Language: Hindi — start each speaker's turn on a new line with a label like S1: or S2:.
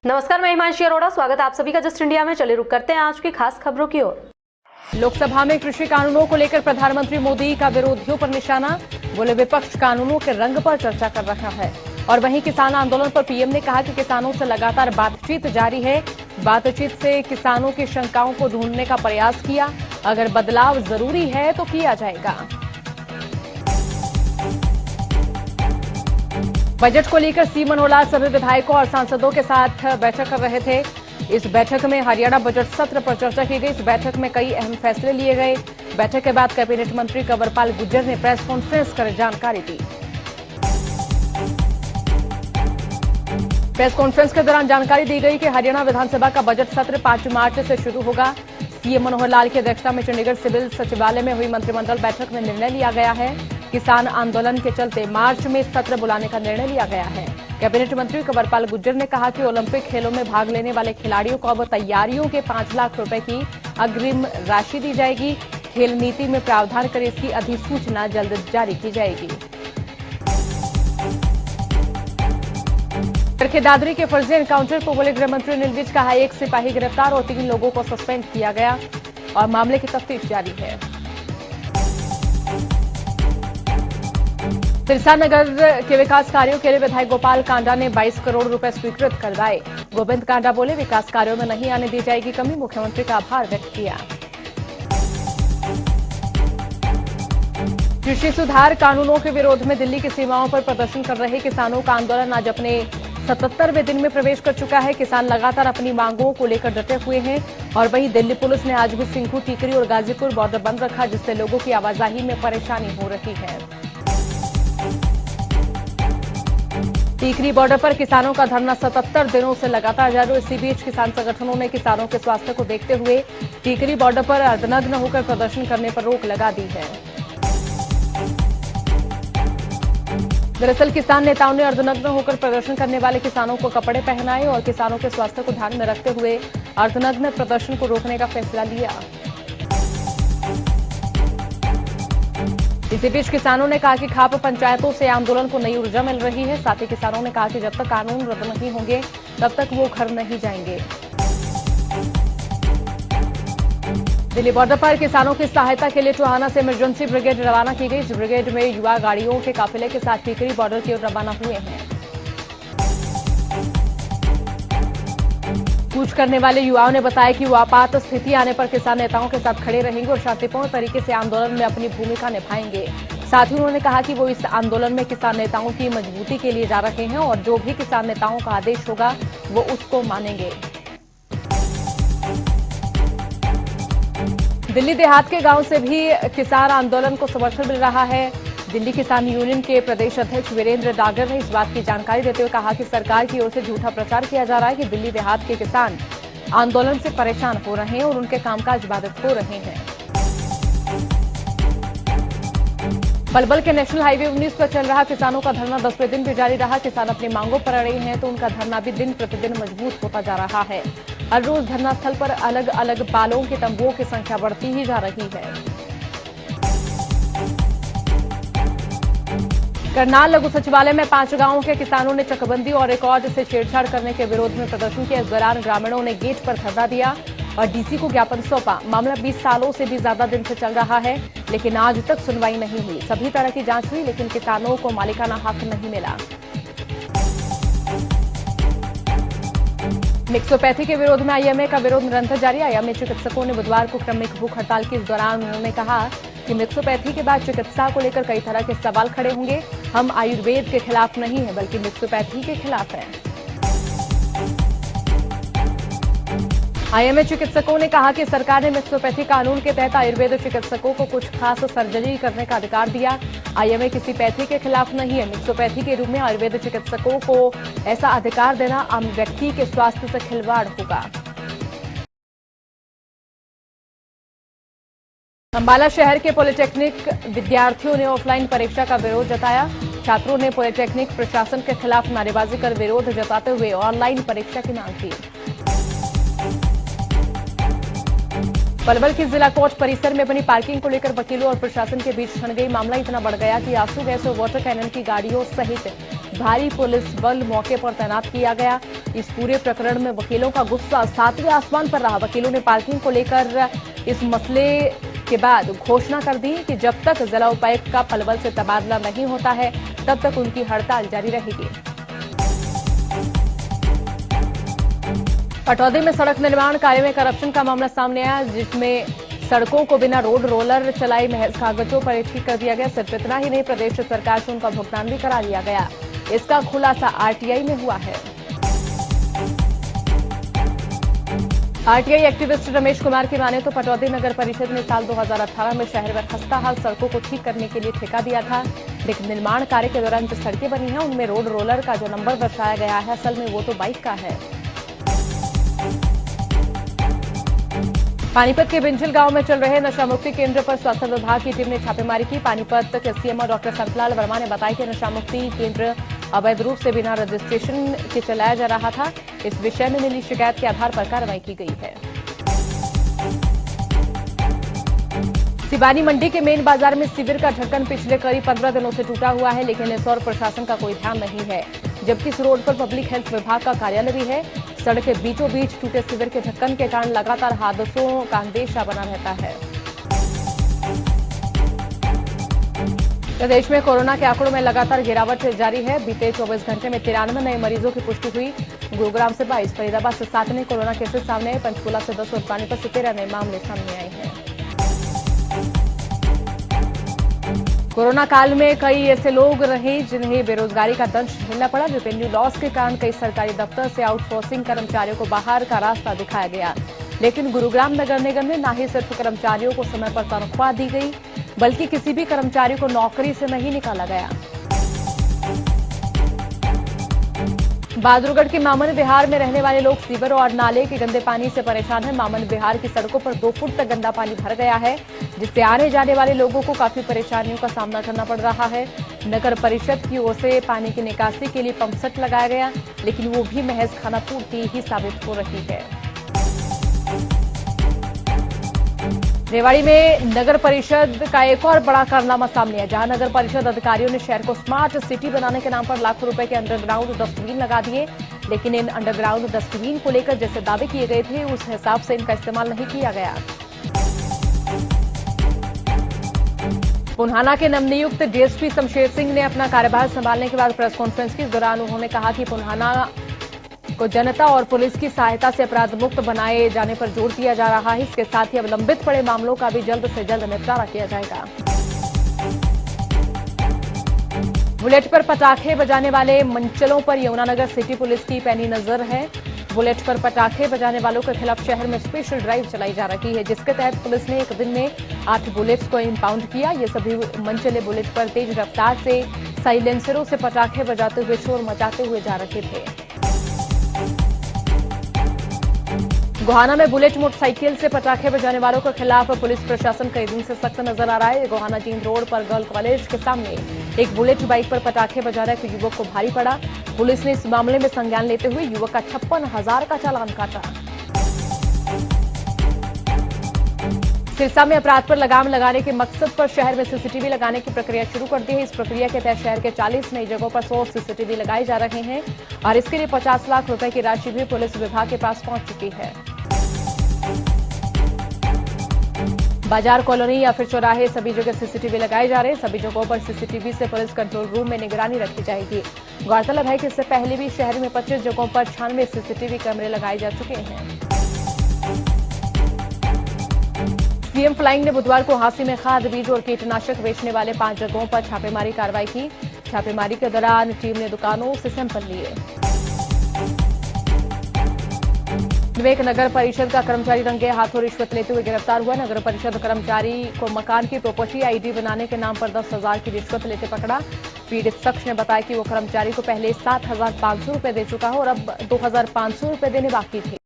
S1: नमस्कार, मैं हिमांशी अरोड़ा। स्वागत है आप सभी का जस्ट इंडिया में। चलिए रुक करते हैं आज की खास खबरों की ओर।
S2: लोकसभा में कृषि कानूनों को लेकर प्रधानमंत्री मोदी का विरोधियों पर निशाना। बोले विपक्ष कानूनों के रंग पर चर्चा कर रहा है। और वहीं किसान आंदोलन पर पीएम ने कहा कि किसानों से लगातार बातचीत जारी है। बातचीत से किसानों की शंकाओं को ढूंढने का प्रयास किया। अगर बदलाव जरूरी है तो किया जाएगा। बजट को लेकर सी मनोहर सभी विधायकों और सांसदों के साथ बैठक कर रहे थे। इस बैठक में हरियाणा बजट सत्र पर चर्चा की गई। इस बैठक में कई अहम फैसले लिए गए। बैठक के बाद कैबिनेट मंत्री कंवरपाल गुर्जर ने प्रेस कॉन्फ्रेंस कर जानकारी दी। प्रेस कॉन्फ्रेंस के दौरान जानकारी दी गई कि हरियाणा विधानसभा का बजट सत्र 5 मार्च से शुरू होगा। सीएम मनोहर लाल की अध्यक्षता में चंडीगढ़ सिविल सचिवालय में हुई मंत्रिमंडल बैठक में निर्णय लिया गया है। किसान आंदोलन के चलते मार्च में सत्र बुलाने का निर्णय लिया गया है। कैबिनेट मंत्री कंवरपाल गुर्जर ने कहा कि ओलंपिक खेलों में भाग लेने वाले खिलाड़ियों को अब तैयारियों के 5 लाख रुपए की अग्रिम राशि दी जाएगी। खेल नीति में प्रावधान कर इसकी अधिसूचना जल्द जारी की जाएगी। चरखे दादरी के फर्जी एनकाउंटर को बोले गृह मंत्री अनिल विज। कहा 1 सिपाही गिरफ्तार और 3 लोगों को सस्पेंड किया गया और मामले की तफ्तीश जारी है। सिरसा नगर के विकास कार्यों के लिए विधायक गोपाल कांडा ने 22 करोड़ रुपए स्वीकृत करवाए। गोविंद कांडा बोले विकास कार्यों में नहीं आने दी जाएगी कमी। मुख्यमंत्री का आभार व्यक्त किया। कृषि सुधार कानूनों के विरोध में दिल्ली की सीमाओं पर प्रदर्शन कर रहे किसानों का आंदोलन आज अपने 77वें दिन में प्रवेश कर चुका है। किसान लगातार अपनी मांगों को लेकर डटे हुए हैं। और वहीं दिल्ली पुलिस ने आज भी सिंघू, टीकरी और गाजीपुर बॉर्डर बंद रखा, जिससे लोगों की आवाजाही में परेशानी हो रही है। टीकरी बॉर्डर पर किसानों का धरना 77 दिनों से लगातार जारी। इसी बीच किसान संगठनों ने किसानों के स्वास्थ्य को देखते हुए टीकरी बॉर्डर पर अर्धनग्न होकर प्रदर्शन करने पर रोक लगा दी है। दरअसल किसान नेताओं ने अर्धनग्न होकर प्रदर्शन करने वाले किसानों को कपड़े पहनाए और किसानों के स्वास्थ्य को ध्यान में रखते हुए अर्धनग्न प्रदर्शन को रोकने का फैसला लिया। इसी बीच किसानों ने कहा कि खाप पंचायतों से आंदोलन को नई ऊर्जा मिल रही है। साथ ही किसानों ने कहा कि जब तक कानून रद्द नहीं होंगे तब तक वो घर नहीं जाएंगे। दिल्ली बॉर्डर पर किसानों की सहायता के लिए टोहाना से इमरजेंसी ब्रिगेड रवाना की गई। इस ब्रिगेड में युवा गाड़ियों के काफिले के साथ टीकरी बॉर्डर की ओर रवाना हुए हैं। कूच करने वाले युवाओं ने बताया कि वो आपात स्थिति आने पर किसान नेताओं के साथ खड़े रहेंगे और शांतिपूर्ण तरीके से आंदोलन में अपनी भूमिका निभाएंगे। साथ ही उन्होंने कहा कि वो इस आंदोलन में किसान नेताओं की मजबूती के लिए जा रहे हैं और जो भी किसान नेताओं का आदेश होगा वो उसको मानेंगे। दिल्ली देहात के गांव से भी किसान आंदोलन को समर्थन मिल रहा है। दिल्ली किसान यूनियन के प्रदेश अध्यक्ष वीरेंद्र डागर ने इस बात की जानकारी देते हुए कहा कि सरकार की ओर से झूठा प्रचार किया जा रहा है कि दिल्ली देहात के किसान आंदोलन से परेशान हो रहे हैं और उनके कामकाज बाधित हो रहे हैं। पलवल के नेशनल हाईवे 19 पर चल रहा किसानों का धरना 10वें दिन भी जारी रहा। किसान अपनी मांगों पर अड़े हैं तो उनका धरना भी दिन प्रतिदिन मजबूत होता जा रहा है। हर रोज धरना स्थल पर अलग अलग पालों के तंबुओं की संख्या बढ़ती ही जा रही है। करनाल लघु सचिवालय में 5 गांवों के किसानों ने चकबंदी और रिकॉर्ड से छेड़छाड़ करने के विरोध में प्रदर्शन किया। इस दौरान ग्रामीणों ने गेट पर धरना दिया और डीसी को ज्ञापन सौंपा। मामला 20 सालों से भी ज्यादा दिन से चल रहा है, लेकिन आज तक सुनवाई नहीं हुई। सभी तरह की जांच हुई, लेकिन किसानों को मालिकाना हक नहीं मिला। मिक्सोपैथी के विरोध में आईएमए का विरोध निरंतर जारी। आईएमए चिकित्सकों ने बुधवार को क्रमिक भूख हड़ताल की। इस दौरान उन्होंने कहा कि मिक्सोपैथी के बाद चिकित्सा को लेकर कई तरह के सवाल खड़े होंगे। हम आयुर्वेद के खिलाफ नहीं हैं, बल्कि मिक्सोपैथी के खिलाफ हैं। आईएमए चिकित्सकों ने कहा कि सरकार ने मिक्सोपैथी कानून के तहत आयुर्वेद चिकित्सकों को कुछ खास सर्जरी करने का अधिकार दिया। आईएमए किसी पैथी के खिलाफ नहीं है। मिक्सोपैथी के रूप में आयुर्वेद चिकित्सकों को ऐसा अधिकार देना आम व्यक्ति के स्वास्थ्य से खिलवाड़ होगा। अंबाला शहर के पॉलिटेक्निक विद्यार्थियों ने ऑफलाइन परीक्षा का विरोध जताया। छात्रों ने पॉलिटेक्निक प्रशासन के खिलाफ नारेबाजी कर विरोध जताते हुए ऑनलाइन परीक्षा की मांग की। पलवल की जिला कोर्ट परिसर में बनी पार्किंग को लेकर वकीलों और प्रशासन के बीच छिड़ गई। मामला इतना बढ़ गया कि आंसू गैस और वाटर कैनन की गाड़ियों सहित भारी पुलिस बल मौके पर तैनात किया गया। इस पूरे प्रकरण में वकीलों का गुस्सा 7वें आसमान पर रहा। वकीलों ने पार्किंग को लेकर इस मसले के बाद घोषणा कर दी कि जब तक जिला उपायुक्त का पलवल से तबादला नहीं होता है तब तक उनकी हड़ताल जारी रहेगी। पटौदी में सड़क निर्माण कार्य में करप्शन का मामला सामने आया, जिसमें सड़कों को बिना रोड रोलर चलाई महज कागजों पर ठीक कर दिया गया। सिर्फ इतना ही नहीं, प्रदेश सरकार से उनका भुगतान भी करा दिया गया। इसका खुलासा आरटीआई में हुआ है। आरटीआई एक्टिविस्ट रमेश कुमार की माने तो पटौदी नगर परिषद ने साल 2018 में शहर में खस्ताहाल सड़कों को ठीक करने के लिए ठेका दिया था, लेकिन निर्माण कार्य के दौरान जो सड़कें बनी हैं उनमें रोड रोलर का जो नंबर दर्शाया गया है असल में वो तो बाइक का है। पानीपत के बिंझल गांव में चल रहे नशा मुक्ति केंद्र पर स्वास्थ्य विभाग की टीम ने छापेमारी की। पानीपत के सीएमओ डॉक्टर संतलाल वर्मा ने बताया कि नशा मुक्ति केंद्र अवैध रूप से बिना रजिस्ट्रेशन के चलाया जा रहा था। इस विषय में मिली शिकायत के आधार पर कार्रवाई की गई है। सिवानी मंडी के मेन बाजार में शिविर का ढक्कन पिछले करीब 15 दिनों से टूटा हुआ है, लेकिन इस और प्रशासन का कोई ध्यान नहीं है, जबकि इस रोड पर पब्लिक हेल्थ विभाग का कार्यालय भी है। सड़क के बीचों बीच टूटे शिविर के ढक्कन के कारण लगातार हादसों का अंदेशा बना रहता है। प्रदेश में कोरोना के आंकड़ों में लगातार गिरावट जारी है। बीते 24 घंटे में 93 नए मरीजों की पुष्टि हुई। गुरुग्राम से 22, फरीदाबाद से 7 नए कोरोना केसेस सामने आए। पंचकुला से 10 और पानीपत से 13 नए मामले सामने आए हैं। कोरोना काल में कई ऐसे लोग रहे जिन्हें बेरोजगारी का दंश झेलना पड़ा। रेवेन्यू लॉस के कारण कई सरकारी दफ्तर से आउटसोर्सिंग कर्मचारियों को बाहर का रास्ता दिखाया गया, लेकिन गुरुग्राम नगर निगम में न ही सिर्फ कर्मचारियों को समय पर तनख्वाह दी गई, बल्कि किसी भी कर्मचारी को नौकरी से नहीं निकाला गया। बहादुरगढ़ के मामन विहार में रहने वाले लोग सीवर और नाले के गंदे पानी से परेशान हैं। मामन विहार की सड़कों पर 2 फुट तक गंदा पानी भर गया है, जिससे आने जाने वाले लोगों को काफी परेशानियों का सामना करना पड़ रहा है। नगर परिषद की ओर से पानी की निकासी के लिए पंप सेट लगाया गया, लेकिन वो भी महज खानापूर्ति ही साबित हो रही है। रेवाड़ी में नगर परिषद का एक और बड़ा कारनामा सामने है, जहां नगर परिषद अधिकारियों ने शहर को स्मार्ट सिटी बनाने के नाम पर लाखों रुपए के अंडरग्राउंड डस्टबिन लगा दिए, लेकिन इन अंडरग्राउंड डस्टबिन को लेकर जैसे दावे किए गए थे उस हिसाब से इनका इस्तेमाल नहीं किया गया। पुन्हाना के नवनियुक्त डीएसपी शमशेर सिंह ने अपना कार्यभार संभालने के बाद प्रेस कॉन्फ्रेंस की दौरान उन्होंने कहा कि पुन्हाना को जनता और पुलिस की सहायता से अपराध मुक्त बनाए जाने पर जोर दिया जा रहा है। इसके साथ ही अब लंबित पड़े मामलों का भी जल्द से जल्द निपटारा किया जाएगा। बुलेट पर पटाखे बजाने वाले मंचलों पर यमुनानगर सिटी पुलिस की पैनी नजर है। बुलेट पर पटाखे बजाने वालों के खिलाफ शहर में स्पेशल ड्राइव चलाई जा रही है, जिसके तहत पुलिस ने एक दिन में 8 बुलेट्स को इंपाउंड किया। ये सभी मंचले बुलेट पर तेज रफ्तार से साइलेंसरों से पटाखे बजाते हुए शोर मचाते हुए जा रहे थे। गोहाना में बुलेट मोटरसाइकिल से पटाखे बजाने वालों के खिलाफ पुलिस प्रशासन कई दिन से सख्त नजर आ रहा है। गोहाना जींद रोड पर गर्ल कॉलेज के सामने एक बुलेट बाइक पर पटाखे बजाने के युवक को भारी पड़ा। पुलिस ने इस मामले में संज्ञान लेते हुए युवक का 56,000 का चालान काटा। सिरसा में अपराध पर लगाम लगाने के मकसद पर शहर में सीसीटीवी लगाने की प्रक्रिया शुरू कर दी है। इस प्रक्रिया के तहत शहर के 40 नई जगहों पर 100 सीसीटीवी लगाए जा रहे हैं और इसके लिए 50 लाख रुपए की राशि भी पुलिस विभाग के पास पहुंच चुकी है। बाजार कॉलोनी या फिर चौराहे सभी जगह सीसीटीवी लगाए जा रहे हैं। सभी जगहों पर सीसीटीवी से पुलिस कंट्रोल रूम में निगरानी रखी जाएगी। गौरतलब है कि इससे पहले भी शहर में 25 जगहों पर 96 सीसीटीवी कैमरे लगाए जा चुके हैं। सीएम फ्लाइंग ने बुधवार को हांसी में खाद, बीज और कीटनाशक बेचने वाले 5 जगहों पर छापेमारी कार्रवाई की। छापेमारी के दौरान टीम ने दुकानों से सैंपल लिए। विवेक नगर परिषद का कर्मचारी रंगे हाथों रिश्वत लेते हुए गिरफ्तार हुआ। नगर परिषद कर्मचारी को मकान की प्रॉपर्टी आईडी बनाने के नाम पर 10,000 की रिश्वत लेते पकड़ा। पीड़ित शख्स ने बताया कि वो कर्मचारी को पहले 7,500 रुपए दे चुका है और अब 2,500 रुपए देने बाकी थे।